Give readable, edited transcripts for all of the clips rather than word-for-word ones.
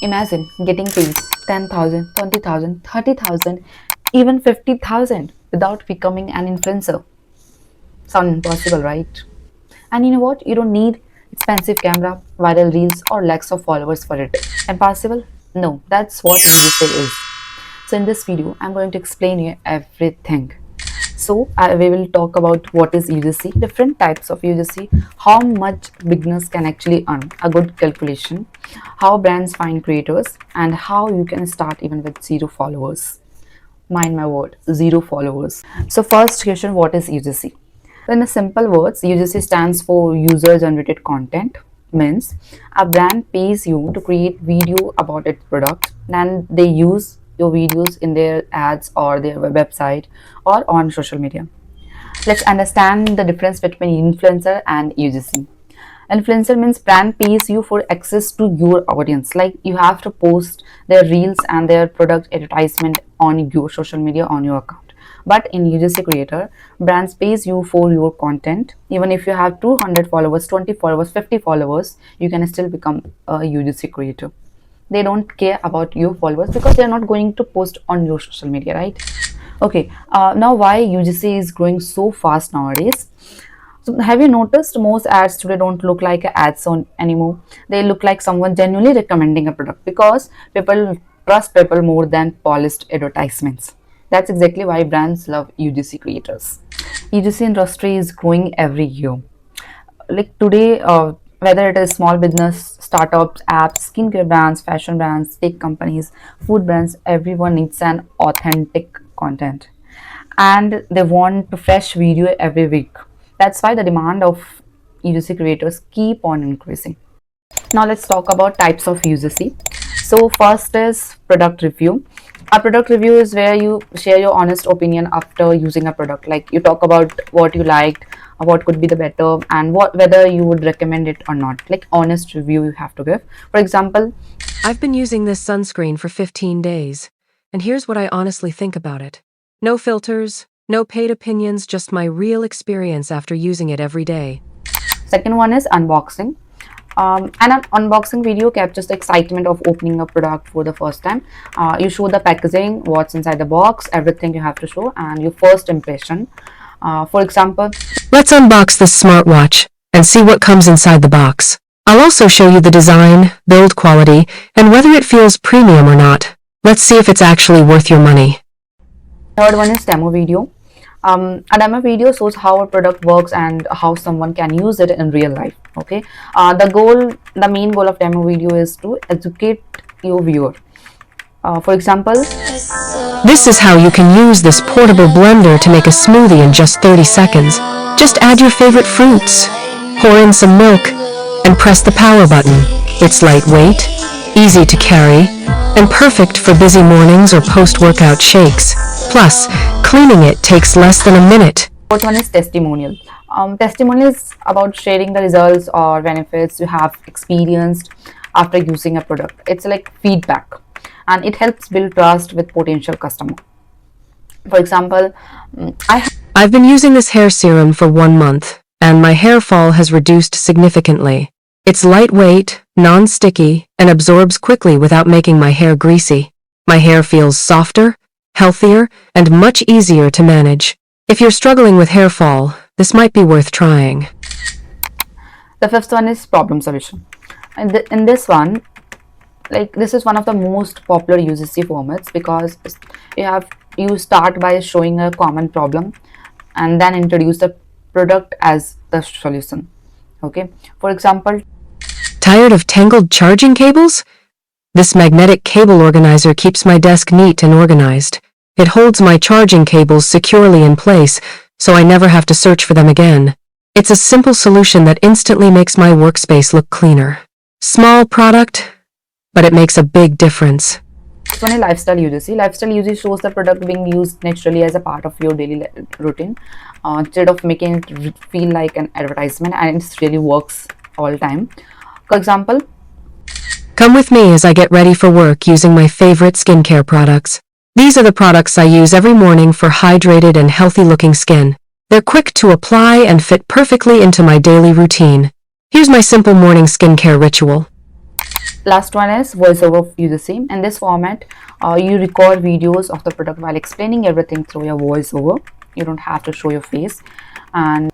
Imagine getting paid 10,000, 20,000, 30,000, even 50,000 without becoming an influencer. Sound impossible, right? And you know what? You don't need expensive camera, viral reels, or lakhs of followers for it. Impossible? No, that's what UGC is. So in this video, I'm going to explain you everything. So we will talk about what is UGC, different types of UGC, how much beginners can actually earn, a good calculation, how brands find creators, and how you can start even with 0 followers. Mind my word, 0 followers. So first question, what is UGC? In the simple words, UGC stands for user generated content. Means a brand pays you to create video about its product, and they use your videos in their ads or their website or on social media. Let's understand the difference between influencer and UGC. Influencer means brand pays you for access to your audience, like you have to post their reels and their product advertisement on your social media on your account. But in UGC Creator, brands pays you for your content. Even if you have 200 followers, 20 followers, 50 followers, you can still become a UGC Creator. They don't care about your followers because they're not going to post on your social media, right? Okay, now why UGC is growing so fast nowadays? So have you noticed most ads today don't look like ads on anymore? They look like someone genuinely recommending a product because people trust people more than polished advertisements. That's exactly why brands love UGC creators. UGC industry is growing every year. Like today, whether it is small business, startups, apps, skincare brands, fashion brands, tech companies, food brands, everyone needs an authentic content. And they want a fresh video every week. That's why the demand of UGC creators keep on increasing. Now let's talk about types of UGC. So first is product review. A product review is where you share your honest opinion after using a product. Like you talk about what you liked, what could be the better, and whether you would recommend it or not. Like honest review you have to give. For example, I've been using this sunscreen for 15 days, and here's what I honestly think about it. No filters, no paid opinions, just my real experience after using it every day. Second one is unboxing. And an unboxing video captures the excitement of opening a product for the first time. You show the packaging, what's inside the box, everything you have to show, and your first impression. For example, Let's unbox this smartwatch and see what comes inside the box. I'll also show you the design, build quality, and whether it feels premium or not. Let's see if it's actually worth your money. third one is demo video. A demo video shows how a product works and how someone can use it in real life. Okay, the main goal of demo video is to educate your viewer. For example, This is how you can use this portable blender to make a smoothie in just 30 seconds. Just add your favorite fruits, pour in some milk, and press the power button. It's lightweight, easy to carry, and perfect for busy mornings or post-workout shakes. Plus, cleaning it takes less than a minute. fourth one is testimonial. Testimonial is about sharing the results or benefits you have experienced after using a product. It's like feedback, and it helps build trust with potential customer. For example, I've been using this hair serum for 1 month, and my hair fall has reduced significantly. It's lightweight, non-sticky, and absorbs quickly without making my hair greasy. My hair feels softer, healthier, and much easier to manage. If you're struggling with hair fall, this might be worth trying. the fifth one is problem solution. In this one, like this is one of the most popular UGC formats because you start by showing a common problem and then introduce the product as the solution. Okay, for example, Tired of tangled charging cables? This magnetic cable organizer keeps my desk neat and organized. It holds my charging cables securely in place, so I never have to search for them again. It's a simple solution that instantly makes my workspace look cleaner. Small product, but it makes a big difference. next one is lifestyle UGC. Lifestyle UGC shows the product being used naturally as a part of your daily routine instead of making it feel like an advertisement, and it really works all the time. For example, Come with me as I get ready for work using my favorite skincare products. These are the products I use every morning for hydrated and healthy-looking skin. They're quick to apply and fit perfectly into my daily routine. Here's my simple morning skincare ritual. Last one is Voiceover UGC. In this format, you record videos of the product while explaining everything through your voiceover. You don't have to show your face, and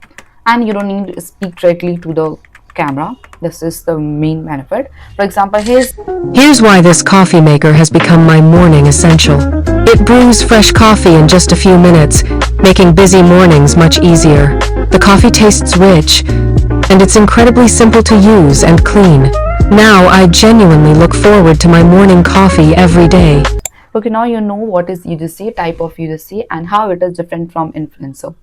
you don't need to speak directly to the camera. This is the main benefit. For example, Here's why this coffee maker has become my morning essential. It brews fresh coffee in just a few minutes, making busy mornings much easier. The coffee tastes rich, and it's incredibly simple to use and clean. Now I genuinely look forward to my morning coffee every day. Okay, now you know what is UGC, type of UGC, and how it is different from influencer.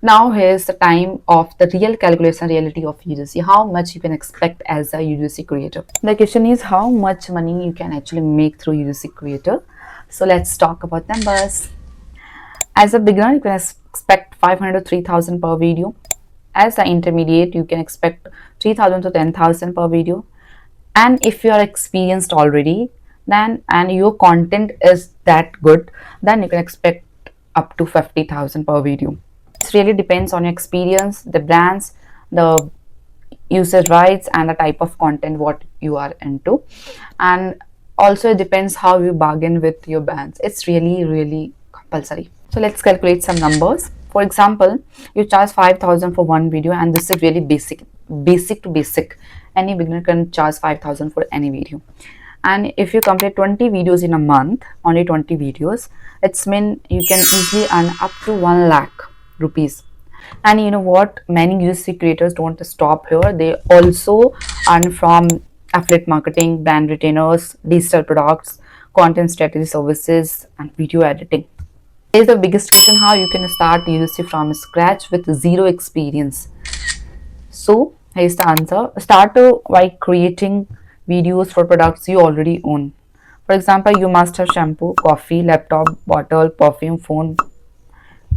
Now here's the time of the real calculation reality of UGC, how much you can expect as a UGC creator. The question is how much money you can actually make through UGC creator. So let's talk about numbers. As a beginner, you can expect 500 to 3000 per video. As an intermediate, you can expect 3000 to 10,000 per video. And if you are experienced already, then and your content is that good, then you can expect up to 50,000 per video. It really depends on your experience, the brands, the usage rights, and the type of content what you are into. And also it depends how you bargain with your brands. It's really compulsory. So let's calculate some numbers. For example, you charge 5,000 for one video, and this is really basic to basic. Any beginner can charge 5,000 for any video. And if you complete 20 videos in a month, only 20 videos, it's mean you can easily earn up to 1 lakh rupees. And you know what, many UGC creators don't stop here. They also earn from affiliate marketing, brand retainers, digital products, content strategy services, and video editing. Here's the biggest question: how you can start UGC from scratch with zero experience. So here's the answer. Start by creating videos for products you already own. For example, you must have shampoo, coffee, laptop, bottle, perfume, phone,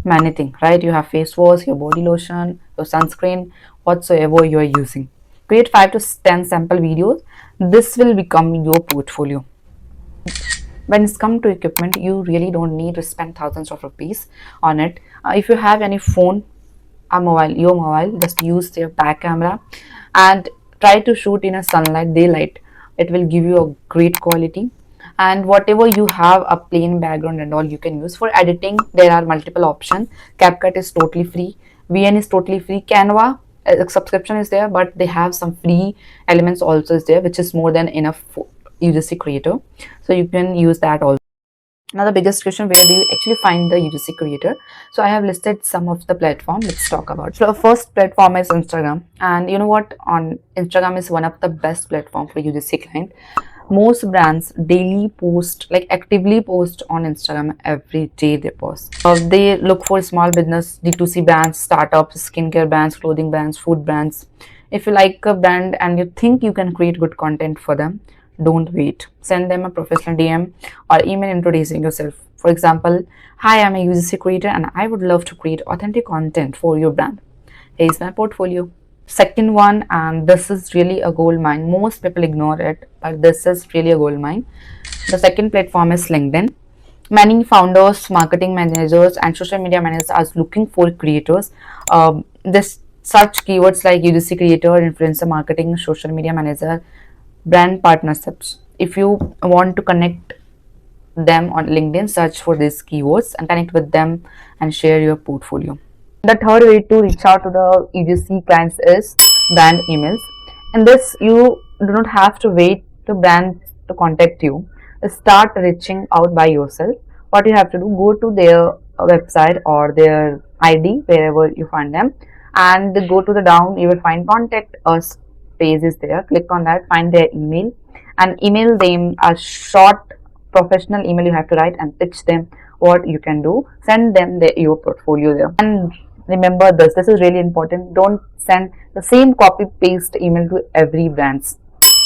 many things, right? You have face wash, your body lotion, your sunscreen, whatsoever you are using. Create 5 to 10 sample videos. This will become your portfolio. When it's come to equipment, you really don't need to spend thousands of rupees on it. If you have any phone, your mobile, just use their back camera and try to shoot in a sunlight, daylight. It will give you a great quality. And whatever you have, a plain background and all, you can use. For editing, there are multiple options. CapCut is totally free, VN is totally free, Canva subscription is there, but they have some free elements also is there, which is more than enough for UGC creator, so you can use that also. Now the biggest question, where do you actually find the UGC creator? So I have listed some of the platform. Let's talk about. So first platform is Instagram, and you know what, on Instagram is one of the best platform for UGC client. Most brands daily post, like actively post on Instagram. Every day they post. They look for small business, D2C brands, startups, skincare brands, clothing brands, food brands. If you like a brand and you think you can create good content for them, don't wait. Send them a professional DM or email introducing yourself. For example, hi, I'm a UGC creator and I would love to create authentic content for your brand. Here's my portfolio. Second one, and this is really a gold mine. Most people ignore it, but this is really a gold mine. The second platform is LinkedIn. Many founders, marketing managers, and social media managers are looking for creators. This such keywords like UGC creator, influencer marketing, social media manager, brand partnerships. If you want to connect them on LinkedIn, search for these keywords and connect with them and share your portfolio. The third way to reach out to the UGC clients is brand emails. In this, you do not have to wait to brands to contact you. Start reaching out by yourself. What you have to do, go to their website or their ID, wherever you find them, and go to the down, you will find contact us page is there. Click on that, find their email and email them a short professional email you have to write and pitch them what you can do. Send them your portfolio there. And remember this is really important, don't send the same copy paste email to every brands.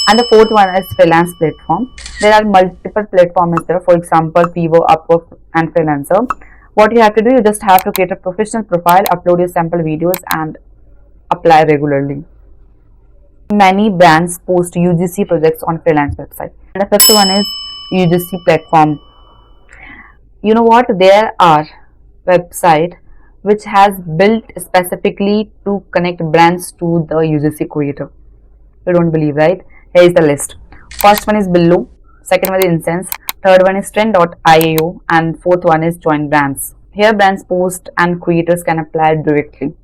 And the fourth one is freelance platform. There are multiple platforms there. For example, Fiverr, Upwork, and Freelancer. What you have to do, you just have to create a professional profile, upload your sample videos, and apply regularly. Many brands post UGC projects on freelance website. And the fifth one is UGC platform. You know what? There are website which has built specifically to connect brands to the UGC creator. You don't believe, right? Here is the list. First one is Billo, second one is Insense, third one is Trend.io, and fourth one is JoinBrands. Here brands post and creators can apply directly.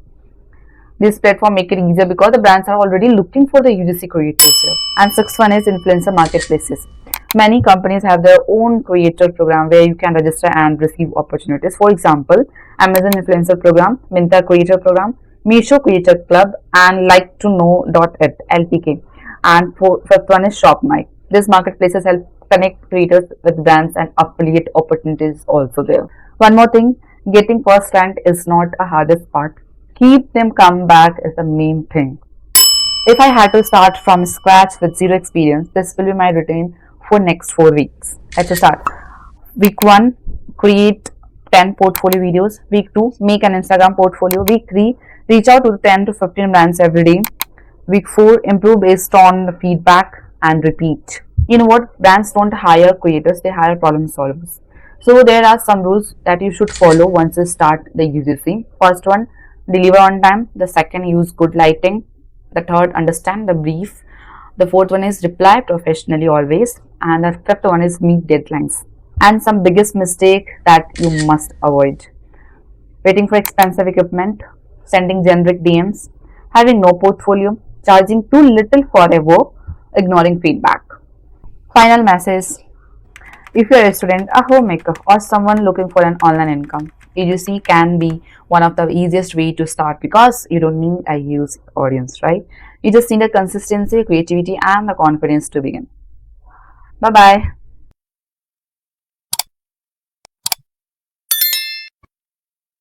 This platform make it easier because the brands are already looking for the UGC creators here. And sixth one is influencer marketplaces. Many companies have their own creator program where you can register and receive opportunities. For example, Amazon Influencer Program, Minta Creator Program, Meesho Creator Club, and Like to Know.it LTK. And fifth one is ShopMike. These marketplaces help connect creators with brands and affiliate opportunities also there. One more thing, getting first rank is not a hardest part. Keep them come back is the main thing. If I had to start from scratch with zero experience, this will be my routine for next 4 weeks. Let's start. Week 1, create 10 portfolio videos. Week 2, make an Instagram portfolio. Week 3, reach out to 10 to 15 brands every day. Week 4, improve based on the feedback and repeat. You know what? Brands don't hire creators, they hire problem solvers. So there are some rules that you should follow once you start the UGC. First one, deliver on time. The second, use good lighting. The third, understand the brief. The fourth one is reply professionally always. And the fifth one is meet deadlines. And some biggest mistake that you must avoid: waiting for expensive equipment, sending generic DMs, having no portfolio, charging too little forever, ignoring feedback. Final message: if you are a student, a homemaker, or someone looking for an online income, UGC can be one of the easiest way to start because you don't need a huge audience, right? You just need a consistency, creativity, and the confidence to begin. Bye bye.